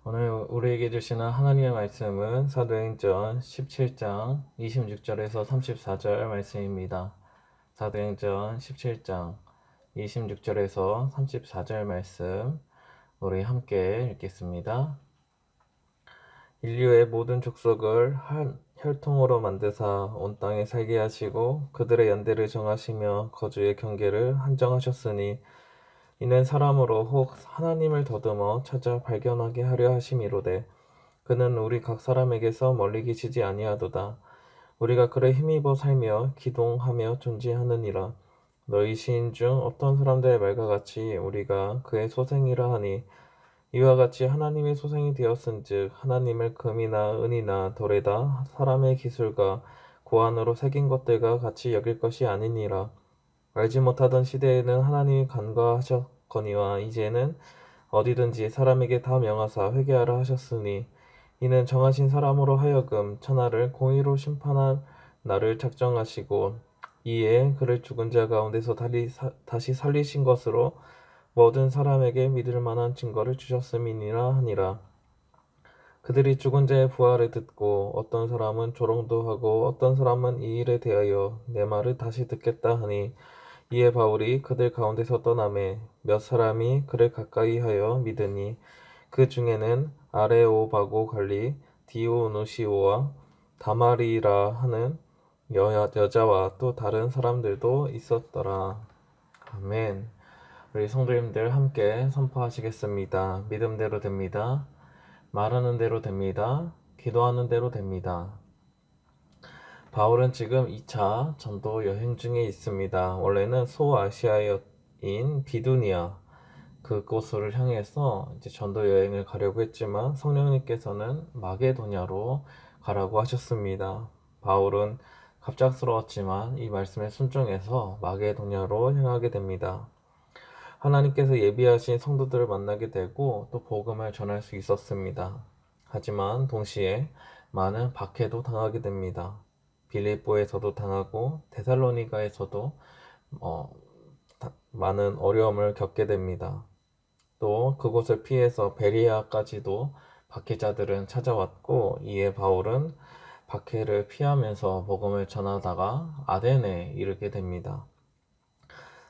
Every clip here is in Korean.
오늘 우리에게 주시는 하나님의 말씀은 사도행전 17장 26절에서 34절 말씀입니다. 사도행전 17장 26절에서 34절 말씀 우리 함께 읽겠습니다. 인류의 모든 족속을 한 혈통으로 만드사 온 땅에 살게 하시고 그들의 연대를 정하시며 거주의 경계를 한정하셨으니 이는 사람으로 혹 하나님을 더듬어 찾아 발견하게 하려 하심이로되 그는 우리 각 사람에게서 멀리 계시지 아니하도다. 우리가 그를 힘입어 살며 기동하며 존재하느니라. 너희 시인 중 어떤 사람들의 말과 같이 우리가 그의 소생이라 하니 이와 같이 하나님의 소생이 되었은즉 하나님을 금이나 은이나 돌에다 사람의 기술과 고안으로 새긴 것들과 같이 여길 것이 아니니라. 알지 못하던 시대에는 하나님이 간과하셨거니와 이제는 어디든지 사람에게 다 명하사 회개하라 하셨으니 이는 정하신 사람으로 하여금 천하를 공의로 심판할 날을 작정하시고 이에 그를 죽은 자 가운데서 다시 살리신 것으로 모든 사람에게 믿을 만한 증거를 주셨음이니라 하니라. 그들이 죽은 자의 부활을 듣고 어떤 사람은 조롱도 하고 어떤 사람은 이 일에 대하여 내 말을 다시 듣겠다 하니 이에 바울이 그들 가운데서 떠나매 몇 사람이 그를 가까이 하여 믿으니 그 중에는 아레오바고 관리 디오누시오와 다마리라 하는 여자와 또 다른 사람들도 있었더라. 아멘. 우리 성도님들 함께 선포하시겠습니다. 믿음대로 됩니다. 말하는 대로 됩니다. 기도하는 대로 됩니다. 바울은 지금 2차 전도 여행 중에 있습니다. 원래는 소아시아인 비두니아 그곳을 향해서 이제 전도 여행을 가려고 했지만 성령님께서는 마게도냐로 가라고 하셨습니다. 바울은 갑작스러웠지만 이 말씀에 순종해서 마게도냐로 향하게 됩니다. 하나님께서 예비하신 성도들을 만나게 되고 또 복음을 전할 수 있었습니다. 하지만 동시에 많은 박해도 당하게 됩니다. 빌립보에서도 당하고 데살로니가에서도 많은 어려움을 겪게 됩니다. 또 그곳을 피해서 베리아까지도 박해자들은 찾아왔고 이에 바울은 박해를 피하면서 복음을 전하다가 아덴에 이르게 됩니다.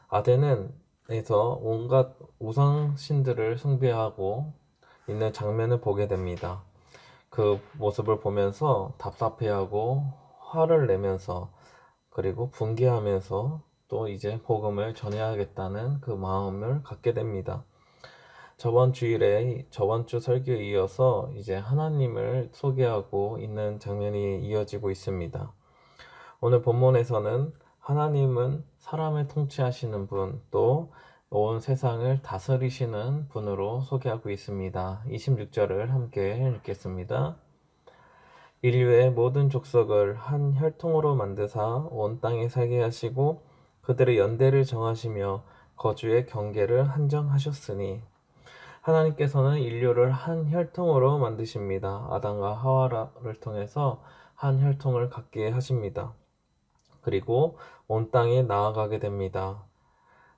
아덴에서 온갖 우상신들을 숭배하고 있는 장면을 보게 됩니다. 그 모습을 보면서 답답해하고 화를 내면서 그리고 분개하면서 또 이제 복음을 전해야겠다는 그 마음을 갖게 됩니다. 저번 주 설교에 이어서 이제 하나님을 소개하고 있는 장면이 이어지고 있습니다. 오늘 본문에서는 하나님은 사람을 통치하시는 분, 또 온 세상을 다스리시는 분으로 소개하고 있습니다. 26절을 함께 읽겠습니다. 인류의 모든 족속을 한 혈통으로 만드사 온 땅에 살게 하시고 그들의 연대를 정하시며 거주의 경계를 한정하셨으니 하나님께서는 인류를 한 혈통으로 만드십니다. 아담과 하와를 통해서 한 혈통을 갖게 하십니다. 그리고 온 땅에 나아가게 됩니다.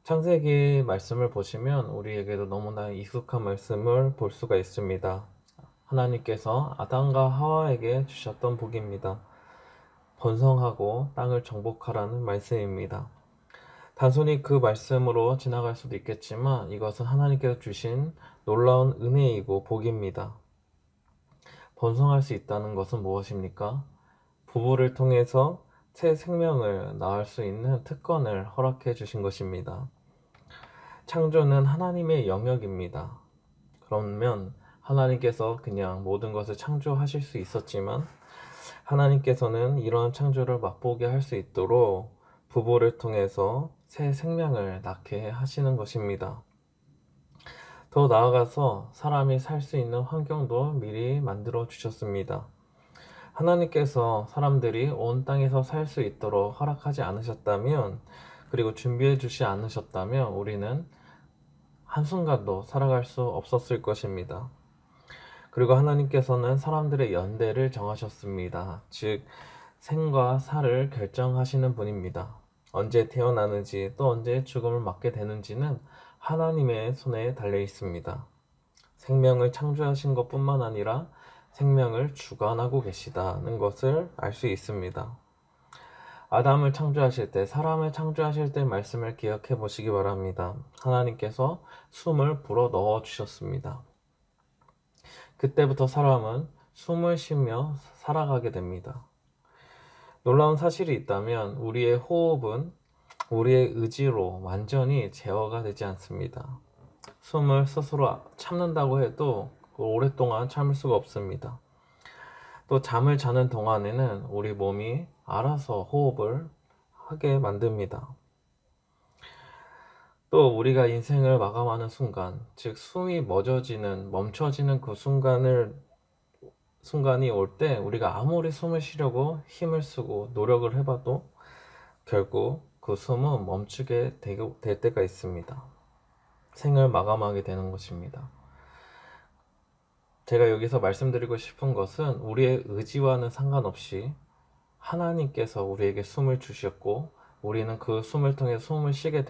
창세기 말씀을 보시면 우리에게도 너무나 익숙한 말씀을 볼 수가 있습니다. 하나님께서 아담과 하와에게 주셨던 복입니다. 번성하고 땅을 정복하라는 말씀입니다. 단순히 그 말씀으로 지나갈 수도 있겠지만 이것은 하나님께서 주신 놀라운 은혜이고 복입니다. 번성할 수 있다는 것은 무엇입니까? 부부를 통해서 새 생명을 낳을 수 있는 특권을 허락해 주신 것입니다. 창조는 하나님의 영역입니다. 그러면 하나님께서 그냥 모든 것을 창조하실 수 있었지만 하나님께서는 이러한 창조를 맛보게 할 수 있도록 부부를 통해서 새 생명을 낳게 하시는 것입니다. 더 나아가서 사람이 살 수 있는 환경도 미리 만들어 주셨습니다. 하나님께서 사람들이 온 땅에서 살 수 있도록 허락하지 않으셨다면, 그리고 준비해 주지 않으셨다면 우리는 한순간도 살아갈 수 없었을 것입니다. 그리고 하나님께서는 사람들의 연대를 정하셨습니다. 즉 생과 사를 결정하시는 분입니다. 언제 태어나는지 또 언제 죽음을 맞게 되는지는 하나님의 손에 달려 있습니다. 생명을 창조하신 것뿐만 아니라 생명을 주관하고 계시다는 것을 알 수 있습니다. 아담을 창조하실 때, 사람을 창조하실 때 말씀을 기억해 보시기 바랍니다. 하나님께서 숨을 불어 넣어 주셨습니다. 그때부터 사람은 숨을 쉬며 살아가게 됩니다. 놀라운 사실이 있다면 우리의 호흡은 우리의 의지로 완전히 제어가 되지 않습니다. 숨을 스스로 참는다고 해도 오랫동안 참을 수가 없습니다. 또 잠을 자는 동안에는 우리 몸이 알아서 호흡을 하게 만듭니다. 또 우리가 인생을 마감하는 순간, 즉 숨이 멈춰지는 그 순간이 올 때 우리가 아무리 숨을 쉬려고 힘을 쓰고 노력을 해봐도 결국 그 숨은 멈추게 될 때가 있습니다. 생을 마감하게 되는 것입니다. 제가 여기서 말씀드리고 싶은 것은 우리의 의지와는 상관없이 하나님께서 우리에게 숨을 주셨고 우리는 그 숨을 통해 숨을 쉬게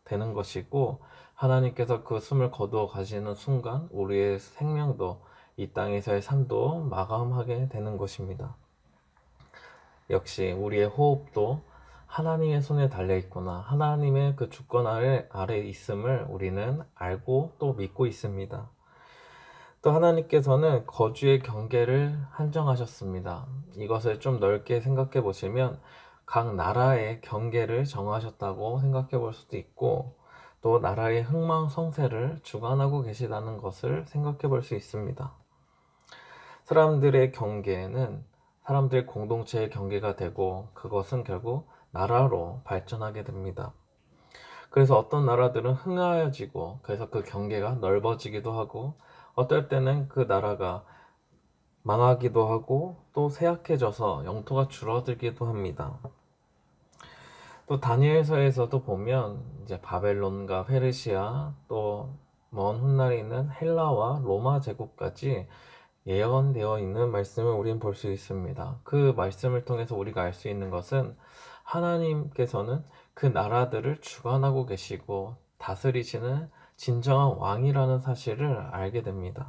되는 것이고, 하나님께서 그 숨을 거두어 가시는 순간 우리의 생명도 이 땅에서의 삶도 마감하게 되는 것입니다. 역시 우리의 호흡도 하나님의 손에 달려 있구나, 하나님의 그 주권 아래 있음을 우리는 알고 또 믿고 있습니다. 또 하나님께서는 거주의 경계를 한정하셨습니다. 이것을 좀 넓게 생각해 보시면 각 나라의 경계를 정하셨다고 생각해 볼 수도 있고, 또 나라의 흥망성쇠를 주관하고 계시다는 것을 생각해 볼 수 있습니다. 사람들의 경계는 사람들의 공동체의 경계가 되고 그것은 결국 나라로 발전하게 됩니다. 그래서 어떤 나라들은 흥하여지고 그래서 그 경계가 넓어지기도 하고, 어떨 때는 그 나라가 망하기도 하고 또 쇠약해져서 영토가 줄어들기도 합니다. 또 다니엘서에서도 보면 이제 바벨론과 페르시아, 또 먼 훗날에 있는 헬라와 로마 제국까지 예언되어 있는 말씀을 우리는 볼 수 있습니다. 그 말씀을 통해서 우리가 알 수 있는 것은 하나님께서는 그 나라들을 주관하고 계시고 다스리시는 진정한 왕이라는 사실을 알게 됩니다.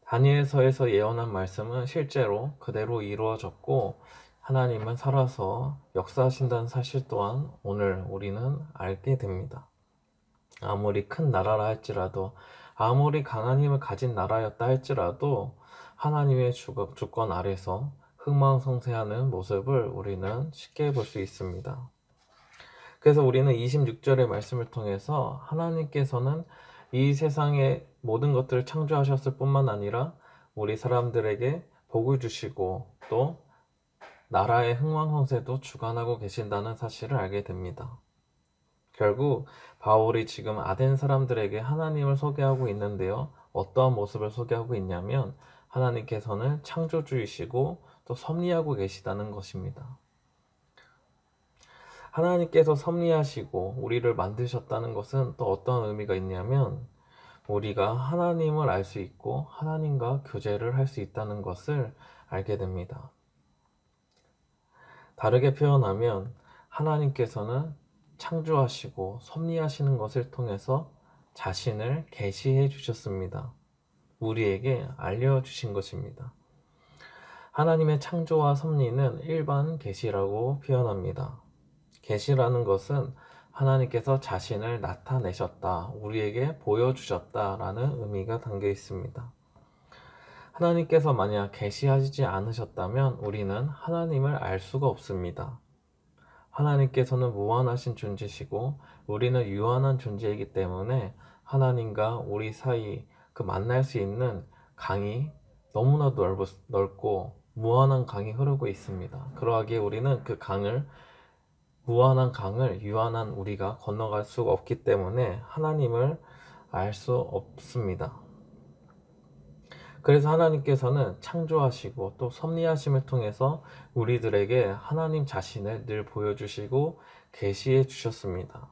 다니엘서에서 예언한 말씀은 실제로 그대로 이루어졌고 하나님은 살아서 역사하신다는 사실 또한 오늘 우리는 알게 됩니다. 아무리 큰 나라라 할지라도, 아무리 강한 힘을 가진 나라였다 할지라도 하나님의 주권 아래서 흥망성쇠하는 모습을 우리는 쉽게 볼 수 있습니다. 그래서 우리는 26절의 말씀을 통해서 하나님께서는 이 세상의 모든 것들을 창조하셨을 뿐만 아니라 우리 사람들에게 복을 주시고 또 나라의 흥망성쇠도 주관하고 계신다는 사실을 알게 됩니다. 결국 바울이 지금 아덴 사람들에게 하나님을 소개하고 있는데요. 어떠한 모습을 소개하고 있냐면 하나님께서는 창조주이시고 또 섭리하고 계시다는 것입니다. 하나님께서 섭리하시고 우리를 만드셨다는 것은 또 어떤 의미가 있냐면 우리가 하나님을 알 수 있고 하나님과 교제를 할 수 있다는 것을 알게 됩니다. 다르게 표현하면 하나님께서는 창조하시고 섭리하시는 것을 통해서 자신을 계시해 주셨습니다. 우리에게 알려주신 것입니다. 하나님의 창조와 섭리는 일반 계시라고 표현합니다. 계시라는 것은 하나님께서 자신을 나타내셨다, 우리에게 보여주셨다라는 의미가 담겨 있습니다. 하나님께서 만약 계시하지 않으셨다면 우리는 하나님을 알 수가 없습니다. 하나님께서는 무한하신 존재시고 우리는 유한한 존재이기 때문에 하나님과 우리 사이 그 만날 수 있는 강이 너무나 넓고 무한한 강이 흐르고 있습니다. 그러하기에 우리는 그 무한한 강을 유한한 우리가 건너갈 수가 없기 때문에 하나님을 알 수 없습니다. 그래서 하나님께서는 창조하시고 또 섭리하심을 통해서 우리들에게 하나님 자신을 늘 보여주시고 계시해 주셨습니다.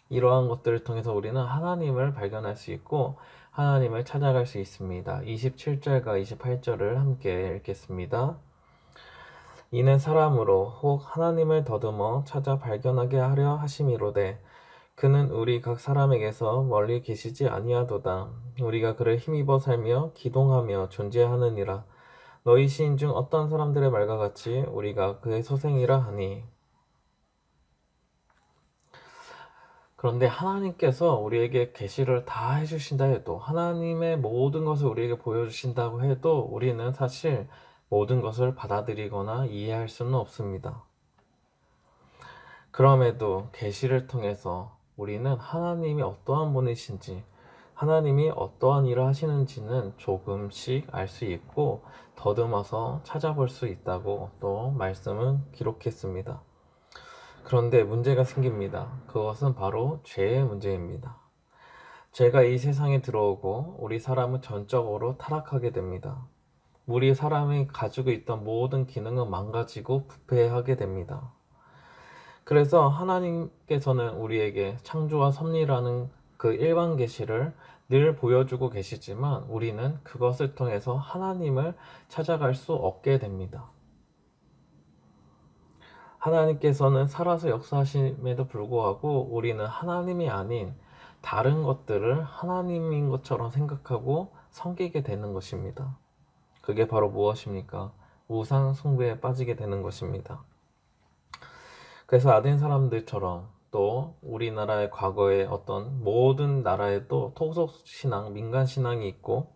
이러한 것들을 통해서 우리는 하나님을 발견할 수 있고 하나님을 찾아갈 수 있습니다. 27절과 28절을 함께 읽겠습니다. 이는 사람으로 혹 하나님을 더듬어 찾아 발견하게 하려 하심이로되 그는 우리 각 사람에게서 멀리 계시지 아니하도다. 우리가 그를 힘입어 살며 기동하며 존재하느니라. 너희 시인 중 어떤 사람들의 말과 같이 우리가 그의 소생이라 하니. 그런데 하나님께서 우리에게 계시를 다 해주신다 해도, 하나님의 모든 것을 우리에게 보여주신다고 해도 우리는 사실 모든 것을 받아들이거나 이해할 수는 없습니다. 그럼에도 계시를 통해서 우리는 하나님이 어떠한 분이신지, 하나님이 어떠한 일을 하시는지는 조금씩 알 수 있고 더듬어서 찾아볼 수 있다고 또 말씀은 기록했습니다. 그런데 문제가 생깁니다. 그것은 바로 죄의 문제입니다. 죄가 이 세상에 들어오고 우리 사람은 전적으로 타락하게 됩니다. 우리 사람이 가지고 있던 모든 기능은 망가지고 부패하게 됩니다. 그래서 하나님께서는 우리에게 창조와 섭리라는 그 일반 계시를 늘 보여주고 계시지만 우리는 그것을 통해서 하나님을 찾아갈 수 없게 됩니다. 하나님께서는 살아서 역사하심에도 불구하고 우리는 하나님이 아닌 다른 것들을 하나님인 것처럼 생각하고 섬기게 되는 것입니다. 그게 바로 무엇입니까? 우상 숭배에 빠지게 되는 것입니다. 그래서 아덴 사람들처럼 또 우리나라의 과거에 어떤 모든 나라에도 토속신앙, 민간신앙이 있고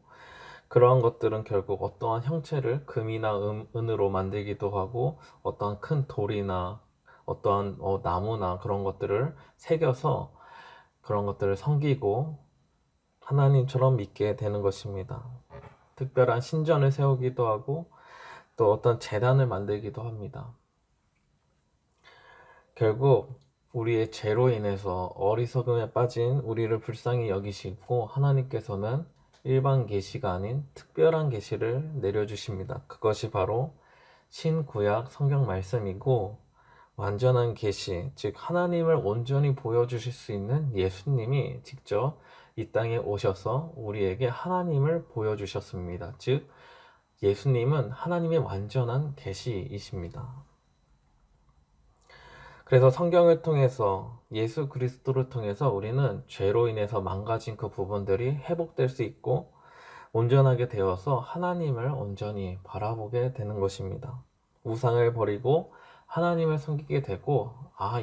그러한 것들은 결국 어떠한 형체를 금이나 은으로 만들기도 하고 어떠한 큰 돌이나 어떠한 나무나 그런 것들을 새겨서 그런 것들을 섬기고 하나님처럼 믿게 되는 것입니다. 특별한 신전을 세우기도 하고 또 어떤 제단을 만들기도 합니다. 결국 우리의 죄로 인해서 어리석음에 빠진 우리를 불쌍히 여기시고 하나님께서는 일반 계시가 아닌 특별한 계시를 내려주십니다. 그것이 바로 신구약 성경 말씀이고 완전한 계시, 즉 하나님을 온전히 보여주실 수 있는 예수님이 직접 이 땅에 오셔서 우리에게 하나님을 보여주셨습니다. 즉 예수님은 하나님의 완전한 계시이십니다. 그래서 성경을 통해서 예수 그리스도를 통해서 우리는 죄로 인해서 망가진 그 부분들이 회복될 수 있고 온전하게 되어서 하나님을 온전히 바라보게 되는 것입니다. 우상을 버리고 하나님을 섬기게 되고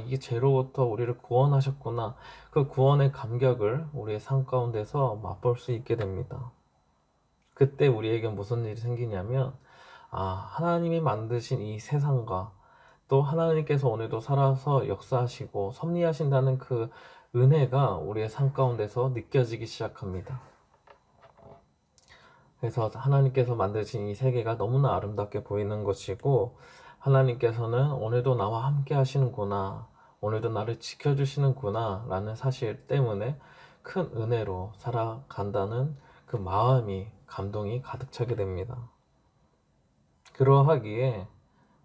이게 죄로부터 우리를 구원하셨구나, 그 구원의 감격을 우리의 삶 가운데서 맛볼 수 있게 됩니다. 그때 우리에게 무슨 일이 생기냐면 하나님이 만드신 이 세상과 또 하나님께서 오늘도 살아서 역사하시고 섭리하신다는 그 은혜가 우리의 삶 가운데서 느껴지기 시작합니다. 그래서 하나님께서 만드신 이 세계가 너무나 아름답게 보이는 것이고 하나님께서는 오늘도 나와 함께 하시는구나, 오늘도 나를 지켜주시는구나 라는 사실 때문에 큰 은혜로 살아간다는 그 마음이, 감동이 가득 차게 됩니다. 그러하기에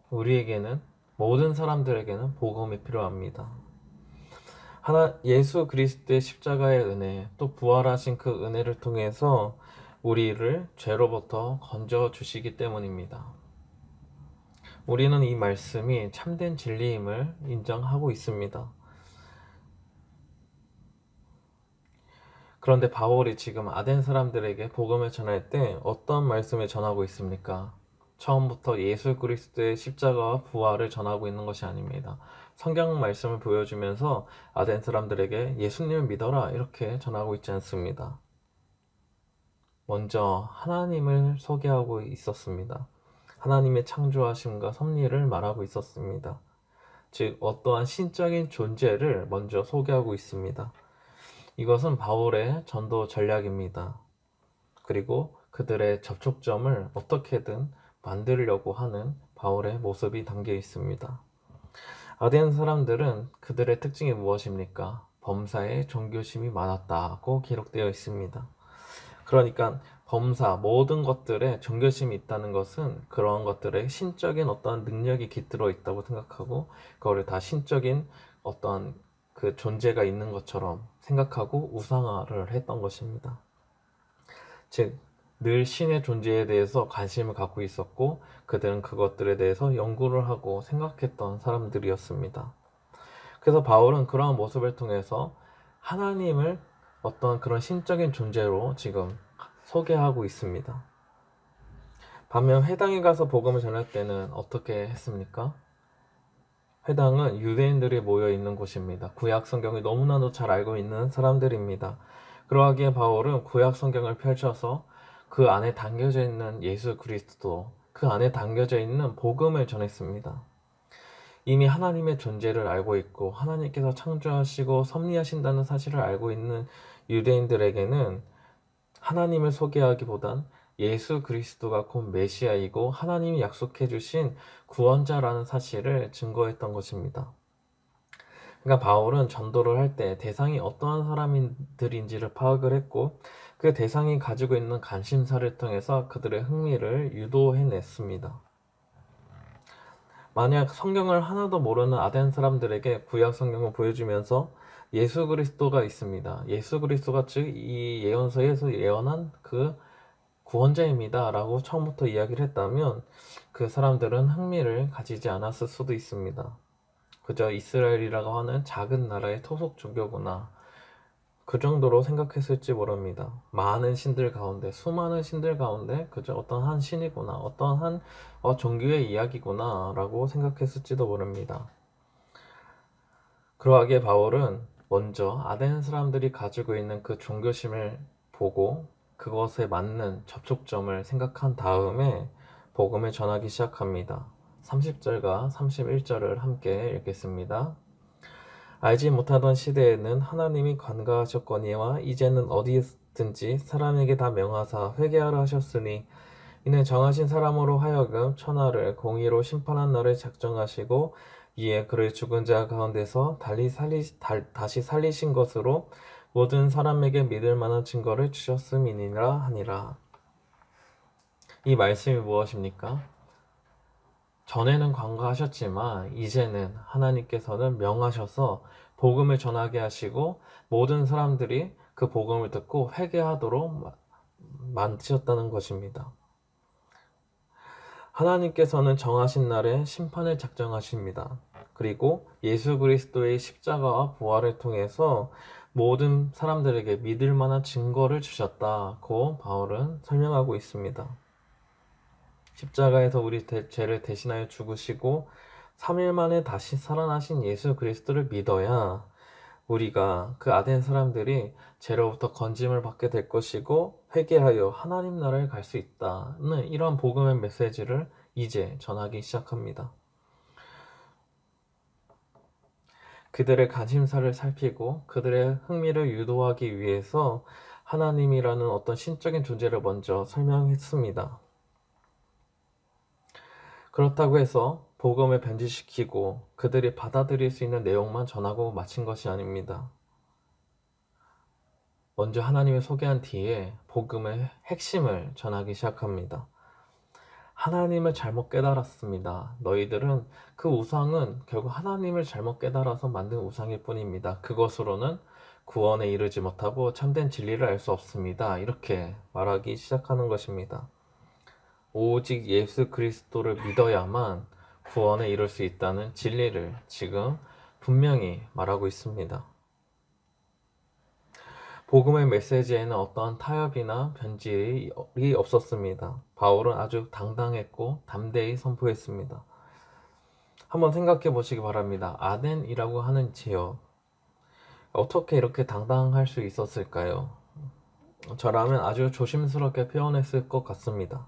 우리에게는, 모든 사람들에게는 복음이 필요합니다. 예수 그리스도의 십자가의 은혜, 또 부활하신 그 은혜를 통해서 우리를 죄로부터 건져 주시기 때문입니다. 우리는 이 말씀이 참된 진리임을 인정하고 있습니다. 그런데 바울이 지금 아덴 사람들에게 복음을 전할 때 어떤 말씀을 전하고 있습니까? 처음부터 예수 그리스도의 십자가와 부활을 전하고 있는 것이 아닙니다. 성경 말씀을 보여주면서 아덴 사람들에게 예수님을 믿어라 이렇게 전하고 있지 않습니다. 먼저 하나님을 소개하고 있었습니다. 하나님의 창조하심과 섭리를 말하고 있었습니다. 즉 어떠한 신적인 존재를 먼저 소개하고 있습니다. 이것은 바울의 전도 전략입니다. 그리고 그들의 접촉점을 어떻게든 만들려고 하는 바울의 모습이 담겨 있습니다. 아덴 사람들은 그들의 특징이 무엇입니까? 범사에 종교심이 많았다고 기록되어 있습니다. 그러니까 범사, 모든 것들에 종교심이 있다는 것은 그러한 것들에 신적인 어떠한 능력이 깃들어 있다고 생각하고 그거를 다 신적인 어떠한 그 존재가 있는 것처럼 생각하고 우상화를 했던 것입니다. 즉 늘 신의 존재에 대해서 관심을 갖고 있었고 그들은 그것들에 대해서 연구를 하고 생각했던 사람들이었습니다. 그래서 바울은 그러한 모습을 통해서 하나님을 어떤 그런 신적인 존재로 지금 소개하고 있습니다. 반면 회당에 가서 복음을 전할 때는 어떻게 했습니까? 회당은 유대인들이 모여 있는 곳입니다. 구약 성경을 너무나도 잘 알고 있는 사람들입니다. 그러하기에 바울은 구약 성경을 펼쳐서 그 안에 담겨져 있는 예수 그리스도, 그 안에 담겨져 있는 복음을 전했습니다. 이미 하나님의 존재를 알고 있고 하나님께서 창조하시고 섭리하신다는 사실을 알고 있는 유대인들에게는 하나님을 소개하기보단 예수 그리스도가 곧 메시아이고 하나님이 약속해 주신 구원자라는 사실을 증거했던 것입니다. 그러니까 바울은 전도를 할 때 대상이 어떠한 사람들인지를 파악을 했고 그 대상이 가지고 있는 관심사를 통해서 그들의 흥미를 유도해냈습니다. 만약 성경을 하나도 모르는 아덴 사람들에게 구약 성경을 보여주면서 예수 그리스도가 있습니다. 예수 그리스도가 즉 이 예언서에서 예언한 그 구원자입니다 라고 처음부터 이야기를 했다면 그 사람들은 흥미를 가지지 않았을 수도 있습니다. 그저 이스라엘이라고 하는 작은 나라의 토속 종교구나, 그 정도로 생각했을지 모릅니다. 많은 신들 가운데, 수많은 신들 가운데 그저 어떤 한 신이구나, 어떤 한 종교의 이야기구나 라고 생각했을지도 모릅니다. 그러하기에 바울은 먼저 아덴 사람들이 가지고 있는 그 종교심을 보고 그것에 맞는 접촉점을 생각한 다음에 복음을 전하기 시작합니다. 30절과 31절을 함께 읽겠습니다. 알지 못하던 시대에는 하나님이 관가하셨거니와 이제는 어디든지 사람에게 다 명하사 회개하라 하셨으니 이는 정하신 사람으로 하여금 천하를 공의로 심판한 날을 작정하시고 이에 그를 죽은 자 가운데서 다시 살리신 것으로 모든 사람에게 믿을 만한 증거를 주셨음이니라 하니라. 이 말씀이 무엇입니까? 전에는 관가하셨지만 이제는 하나님께서는 명하셔서 복음을 전하게 하시고 모든 사람들이 그 복음을 듣고 회개하도록 만드셨다는 것입니다. 하나님께서는 정하신 날에 심판을 작정하십니다. 그리고 예수 그리스도의 십자가와 부활을 통해서 모든 사람들에게 믿을 만한 증거를 주셨다고 바울은 설명하고 있습니다. 십자가에서 우리 죄를 대신하여 죽으시고 3일 만에 다시 살아나신 예수 그리스도를 믿어야 우리가 그 아덴 사람들이 죄로부터 건짐을 받게 될 것이고 회개하여 하나님 나라에 갈 수 있다는 이러한 복음의 메시지를 이제 전하기 시작합니다. 그들의 관심사를 살피고 그들의 흥미를 유도하기 위해서 하나님이라는 어떤 신적인 존재를 먼저 설명했습니다. 그렇다고 해서 복음을 변질시키고 그들이 받아들일 수 있는 내용만 전하고 마친 것이 아닙니다. 먼저 하나님을 소개한 뒤에 복음의 핵심을 전하기 시작합니다. 하나님을 잘못 깨달았습니다. 너희들은 그 우상은 결국 하나님을 잘못 깨달아서 만든 우상일 뿐입니다. 그것으로는 구원에 이르지 못하고 참된 진리를 알 수 없습니다. 이렇게 말하기 시작하는 것입니다. 오직 예수 그리스도를 믿어야만 구원에 이룰 수 있다는 진리를 지금 분명히 말하고 있습니다. 복음의 메시지에는 어떠한 타협이나 변질이 없었습니다. 바울은 아주 당당했고 담대히 선포했습니다. 한번 생각해 보시기 바랍니다. 아덴이라고 하는 지역, 어떻게 이렇게 당당할 수 있었을까요? 저라면 아주 조심스럽게 표현했을 것 같습니다.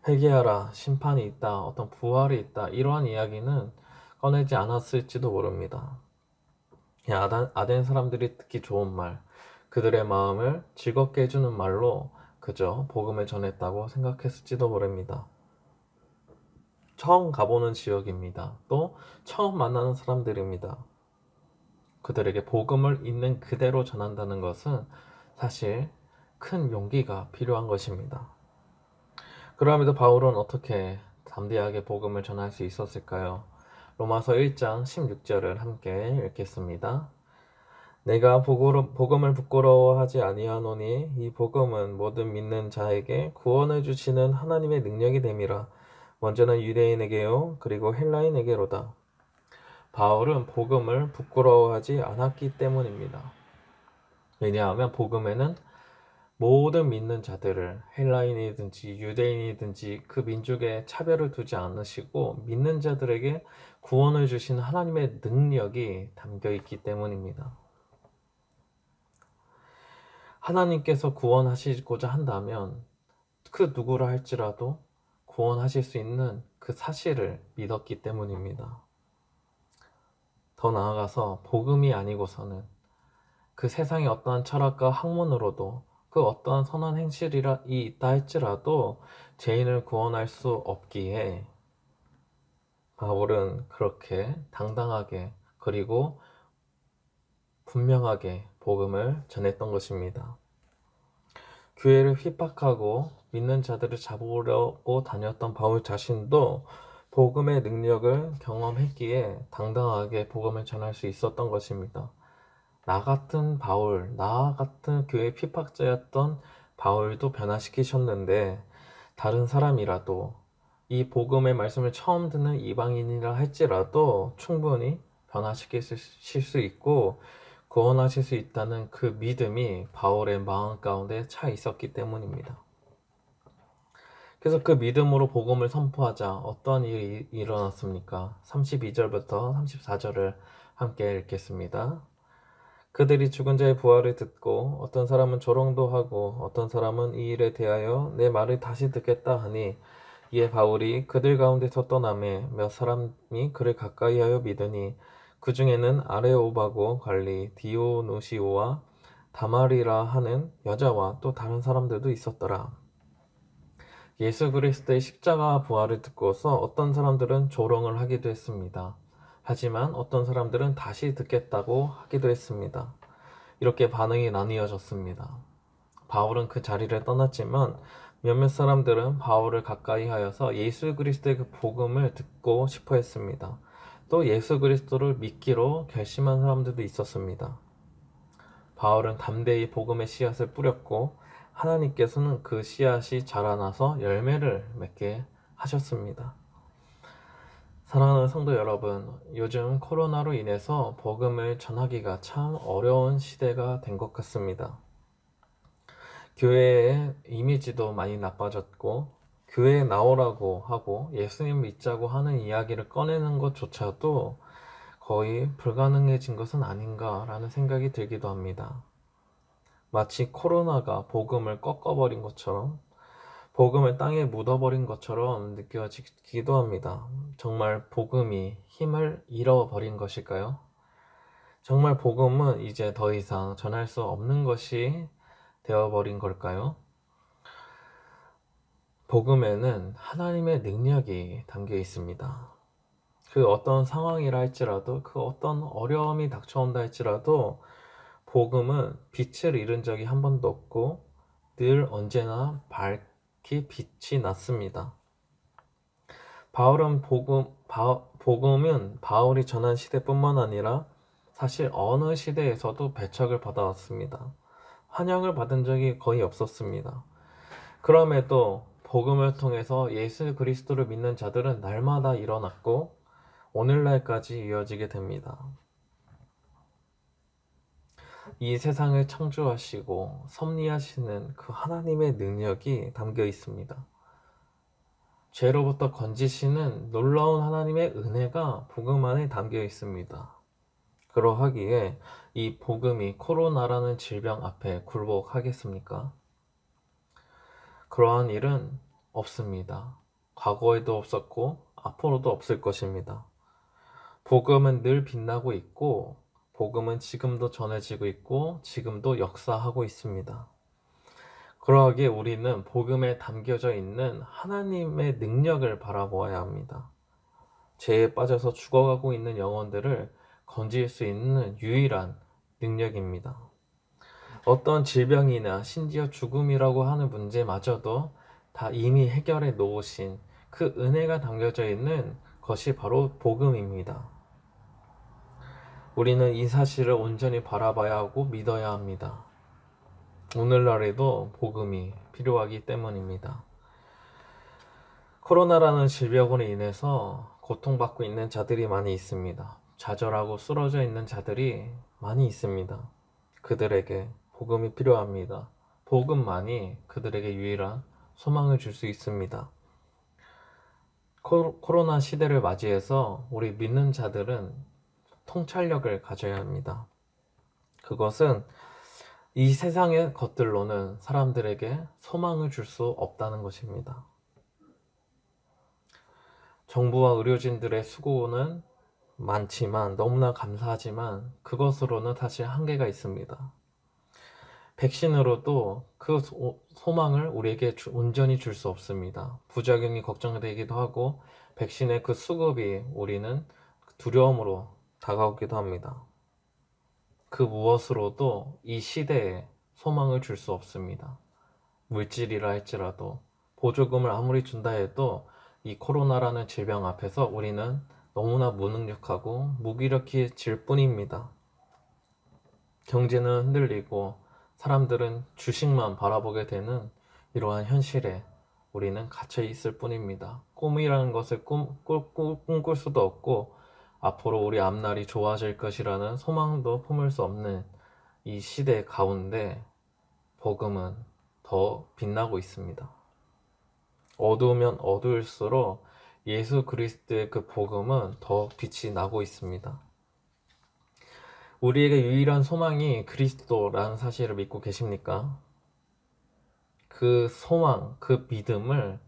회개하라, 심판이 있다, 어떤 부활이 있다, 이러한 이야기는 꺼내지 않았을지도 모릅니다. 아덴 사람들이 듣기 좋은 말, 그들의 마음을 즐겁게 해주는 말로 그저 복음을 전했다고 생각했을지도 모릅니다. 처음 가보는 지역입니다. 또 처음 만나는 사람들입니다. 그들에게 복음을 있는 그대로 전한다는 것은 사실 큰 용기가 필요한 것입니다. 그럼에도 바울은 어떻게 담대하게 복음을 전할 수 있었을까요? 로마서 1장 16절을 함께 읽겠습니다. 내가 복음을 부끄러워하지 아니하노니 이 복음은 모든 믿는 자에게 구원을 주시는 하나님의 능력이 됨이라. 먼저는 유대인에게요 그리고 헬라인에게로다. 바울은 복음을 부끄러워하지 않았기 때문입니다. 왜냐하면 복음에는 모든 믿는 자들을 헬라인이든지 유대인이든지 그 민족에 차별을 두지 않으시고 믿는 자들에게 구원을 주신 하나님의 능력이 담겨 있기 때문입니다. 하나님께서 구원하시고자 한다면 그 누구라 할지라도 구원하실 수 있는 그 사실을 믿었기 때문입니다. 더 나아가서 복음이 아니고서는 그 세상의 어떠한 철학과 학문으로도 그 어떠한 선한 행실이 있다 할지라도 죄인을 구원할 수 없기에 바울은 그렇게 당당하게 그리고 분명하게 복음을 전했던 것입니다. 교회를 핍박하고 믿는 자들을 잡으려고 다녔던 바울 자신도 복음의 능력을 경험했기에 당당하게 복음을 전할 수 있었던 것입니다. 나 같은 바울, 나 같은 교회 핍박자였던 바울도 변화시키셨는데 다른 사람이라도 이 복음의 말씀을 처음 듣는 이방인이라 할지라도 충분히 변화시키실 수 있고 구원하실 수 있다는 그 믿음이 바울의 마음 가운데 차 있었기 때문입니다. 그래서 그 믿음으로 복음을 선포하자 어떠한 일이 일어났습니까? 32절부터 34절을 함께 읽겠습니다. 그들이 죽은 자의 부활을 듣고 어떤 사람은 조롱도 하고 어떤 사람은 이 일에 대하여 내 말을 다시 듣겠다 하니 이에 바울이 그들 가운데서 떠나매 몇 사람이 그를 가까이하여 믿으니 그 중에는 아레오바고 관리 디오누시오와 다말이라 하는 여자와 또 다른 사람들도 있었더라. 예수 그리스도의 십자가 부활을 듣고서 어떤 사람들은 조롱을 하기도 했습니다. 하지만 어떤 사람들은 다시 듣겠다고 하기도 했습니다. 이렇게 반응이 나뉘어졌습니다. 바울은 그 자리를 떠났지만 몇몇 사람들은 바울을 가까이 하여서 예수 그리스도의 그 복음을 듣고 싶어 했습니다. 또 예수 그리스도를 믿기로 결심한 사람들도 있었습니다. 바울은 담대히 복음의 씨앗을 뿌렸고 하나님께서는 그 씨앗이 자라나서 열매를 맺게 하셨습니다. 사랑하는 성도 여러분, 요즘 코로나로 인해서 복음을 전하기가 참 어려운 시대가 된 것 같습니다. 교회의 이미지도 많이 나빠졌고 교회에 나오라고 하고 예수님 믿자고 하는 이야기를 꺼내는 것조차도 거의 불가능해진 것은 아닌가라는 생각이 들기도 합니다. 마치 코로나가 복음을 꺾어버린 것처럼 복음을 땅에 묻어버린 것처럼 느껴지기도 합니다. 정말 복음이 힘을 잃어버린 것일까요? 정말 복음은 이제 더 이상 전할 수 없는 것이 되어버린 걸까요? 복음에는 하나님의 능력이 담겨 있습니다. 그 어떤 상황이라 할지라도 그 어떤 어려움이 닥쳐온다 할지라도 복음은 빛을 잃은 적이 한 번도 없고 늘 언제나 밝히 빛이 났습니다. 복음은 바울이 전한 시대뿐만 아니라 사실 어느 시대에서도 배척을 받아왔습니다. 환영을 받은 적이 거의 없었습니다. 그럼에도 복음을 통해서 예수 그리스도를 믿는 자들은 날마다 일어났고 오늘날까지 이어지게 됩니다. 이 세상을 창조하시고 섭리하시는 그 하나님의 능력이 담겨 있습니다. 죄로부터 건지시는 놀라운 하나님의 은혜가 복음 안에 담겨 있습니다. 그러하기에 이 복음이 코로나라는 질병 앞에 굴복하겠습니까? 그러한 일은 없습니다. 과거에도 없었고 앞으로도 없을 것입니다. 복음은 늘 빛나고 있고 복음은 지금도 전해지고 있고 지금도 역사하고 있습니다. 그러하기에 우리는 복음에 담겨져 있는 하나님의 능력을 바라보아야 합니다. 죄에 빠져서 죽어가고 있는 영혼들을 건질 수 있는 유일한 능력입니다. 어떤 질병이나 심지어 죽음이라고 하는 문제마저도 다 이미 해결해 놓으신 그 은혜가 담겨져 있는 것이 바로 복음입니다. 우리는 이 사실을 온전히 바라봐야 하고 믿어야 합니다. 오늘날에도 복음이 필요하기 때문입니다. 코로나라는 질병으로 인해서 고통받고 있는 자들이 많이 있습니다. 좌절하고 쓰러져 있는 자들이 많이 있습니다. 그들에게 복음이 필요합니다. 복음만이 그들에게 유일한 소망을 줄 수 있습니다. 코로나 시대를 맞이해서 우리 믿는 자들은 통찰력을 가져야 합니다. 그것은 이 세상의 것들로는 사람들에게 소망을 줄 수 없다는 것입니다. 정부와 의료진들의 수고는 많지만, 너무나 감사하지만 그것으로는 사실 한계가 있습니다. 백신으로도 그 소망을 우리에게 온전히 줄 수 없습니다. 부작용이 걱정되기도 하고 백신의 그 수급이 우리는 두려움으로 다가오기도 합니다. 그 무엇으로도 이 시대에 소망을 줄 수 없습니다. 물질이라 할지라도, 보조금을 아무리 준다 해도 이 코로나라는 질병 앞에서 우리는 너무나 무능력하고 무기력해질 뿐입니다. 경제는 흔들리고 사람들은 주식만 바라보게 되는 이러한 현실에 우리는 갇혀 있을 뿐입니다. 꿈이라는 것을 꿈꿀 수도 없고 앞으로 우리 앞날이 좋아질 것이라는 소망도 품을 수 없는 이 시대 가운데 복음은 더 빛나고 있습니다. 어두우면 어두울수록 예수 그리스도의 그 복음은 더 빛이 나고 있습니다. 우리에게 유일한 소망이 그리스도라는 사실을 믿고 계십니까? 그 소망, 그 믿음을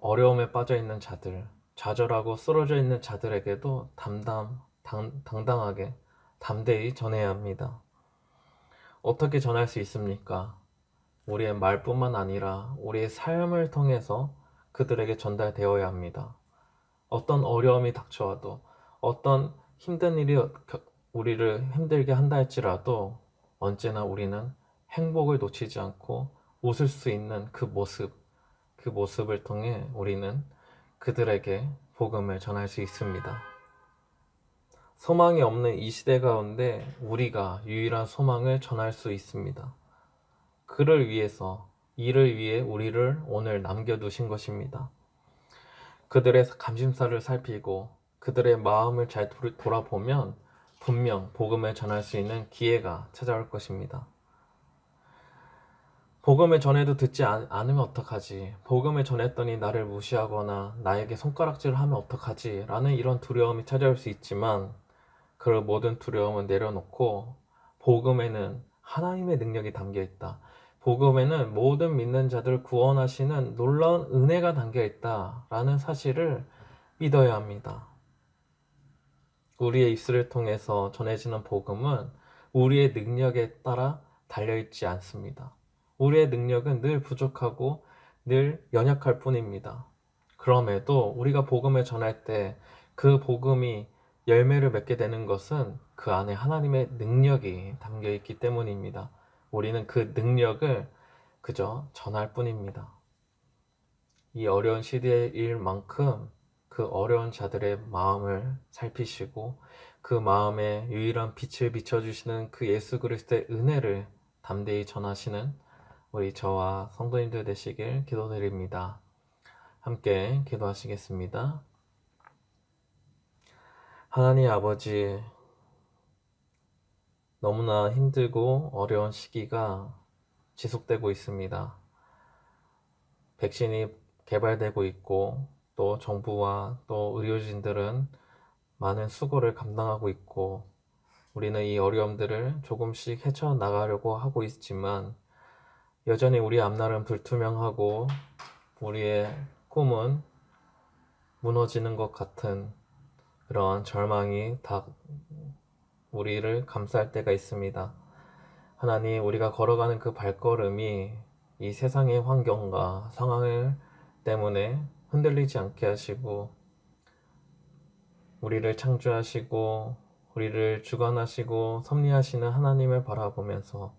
어려움에 빠져 있는 자들, 좌절하고 쓰러져 있는 자들에게도 당당하게, 담대히 전해야 합니다. 어떻게 전할 수 있습니까? 우리의 말뿐만 아니라 우리의 삶을 통해서 그들에게 전달되어야 합니다. 어떤 어려움이 닥쳐와도, 어떤 힘든 일이 우리를 힘들게 한다 할지라도 언제나 우리는 행복을 놓치지 않고 웃을 수 있는 그 모습을 통해 우리는 그들에게 복음을 전할 수 있습니다. 소망이 없는 이 시대 가운데 우리가 유일한 소망을 전할 수 있습니다. 이를 위해 우리를 오늘 남겨두신 것입니다. 그들의 감심사를 살피고 그들의 마음을 잘 돌아보면 분명 복음을 전할 수 있는 기회가 찾아올 것입니다. 복음을 전해도 듣지 않으면 어떡하지? 복음을 전했더니 나를 무시하거나 나에게 손가락질을 하면 어떡하지? 라는 이런 두려움이 찾아올 수 있지만 그 모든 두려움은 내려놓고 복음에는 하나님의 능력이 담겨 있다. 복음에는 모든 믿는 자들을 구원하시는 놀라운 은혜가 담겨 있다. 라는 사실을 믿어야 합니다. 우리의 입술을 통해서 전해지는 복음은 우리의 능력에 따라 달려있지 않습니다. 우리의 능력은 늘 부족하고 늘 연약할 뿐입니다. 그럼에도 우리가 복음을 전할 때 그 복음이 열매를 맺게 되는 것은 그 안에 하나님의 능력이 담겨 있기 때문입니다. 우리는 그 능력을 그저 전할 뿐입니다. 이 어려운 시대의 일만큼 그 어려운 자들의 마음을 살피시고 그 마음에 유일한 빛을 비춰주시는 그 예수 그리스도의 은혜를 담대히 전하시는 우리 저와 성도님들 되시길 기도드립니다. 함께 기도하시겠습니다. 하나님 아버지, 너무나 힘들고 어려운 시기가 지속되고 있습니다. 백신이 개발되고 있고 또 정부와 또 의료진들은 많은 수고를 감당하고 있고 우리는 이 어려움들을 조금씩 헤쳐나가려고 하고 있지만 여전히 우리 앞날은 불투명하고 우리의 꿈은 무너지는 것 같은 그런 절망이 다 우리를 감쌀 때가 있습니다. 하나님, 우리가 걸어가는 그 발걸음이 이 세상의 환경과 상황을 때문에 흔들리지 않게 하시고 우리를 창조하시고 우리를 주관하시고 섭리하시는 하나님을 바라보면서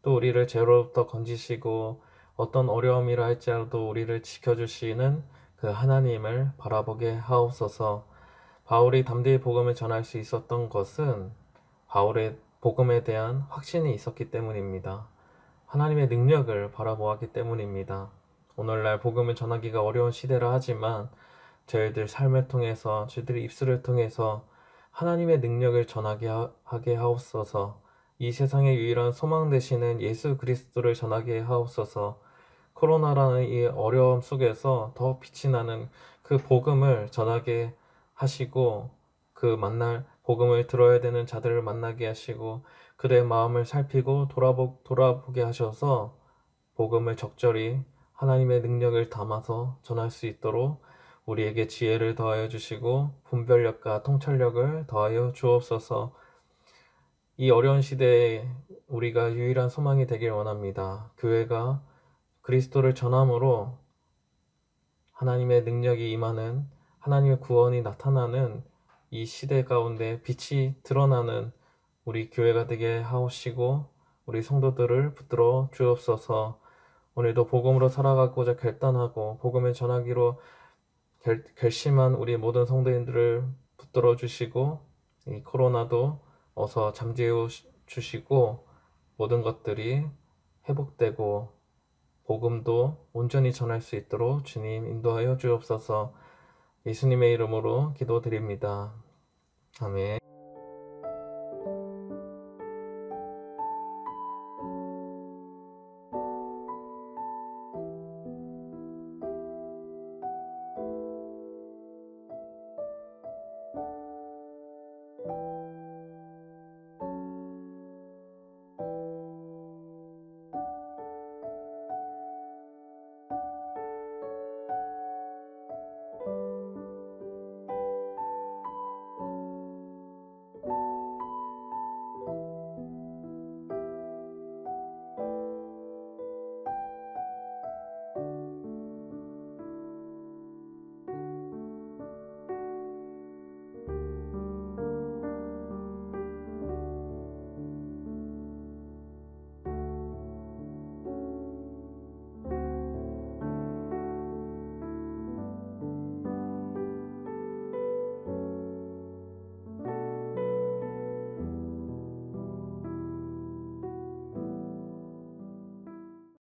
또 우리를 죄로부터 건지시고 어떤 어려움이라 할지라도 우리를 지켜주시는 그 하나님을 바라보게 하옵소서. 바울이 담대히 복음을 전할 수 있었던 것은 바울의 복음에 대한 확신이 있었기 때문입니다. 하나님의 능력을 바라보았기 때문입니다. 오늘날 복음을 전하기가 어려운 시대라 하지만 저희들 삶을 통해서 저희들의 입술을 통해서 하나님의 능력을 전하게 하게 하옵소서. 이 세상의 유일한 소망 되시는 예수 그리스도를 전하게 하옵소서. 코로나라는 이 어려움 속에서 더 빛이 나는 그 복음을 전하게 하시고, 그 만날 복음을 들어야 되는 자들을 만나게 하시고, 그들의 마음을 살피고 돌아보게 하셔서 복음을 적절히 하나님의 능력을 담아서 전할 수 있도록 우리에게 지혜를 더하여 주시고 분별력과 통찰력을 더하여 주옵소서. 이 어려운 시대에 우리가 유일한 소망이 되길 원합니다. 교회가 그리스도를 전함으로 하나님의 능력이 임하는, 하나님의 구원이 나타나는 이 시대 가운데 빛이 드러나는 우리 교회가 되게 하옵시고, 우리 성도들을 붙들어 주옵소서. 오늘도 복음으로 살아가고자 결단하고 복음을 전하기로 결심한 우리 모든 성도님들을 붙들어 주시고, 이 코로나도 어서 잠재워 주시고, 모든 것들이 회복되고 복음도 온전히 전할 수 있도록 주님 인도하여 주옵소서. 예수님의 이름으로 기도드립니다. 아멘.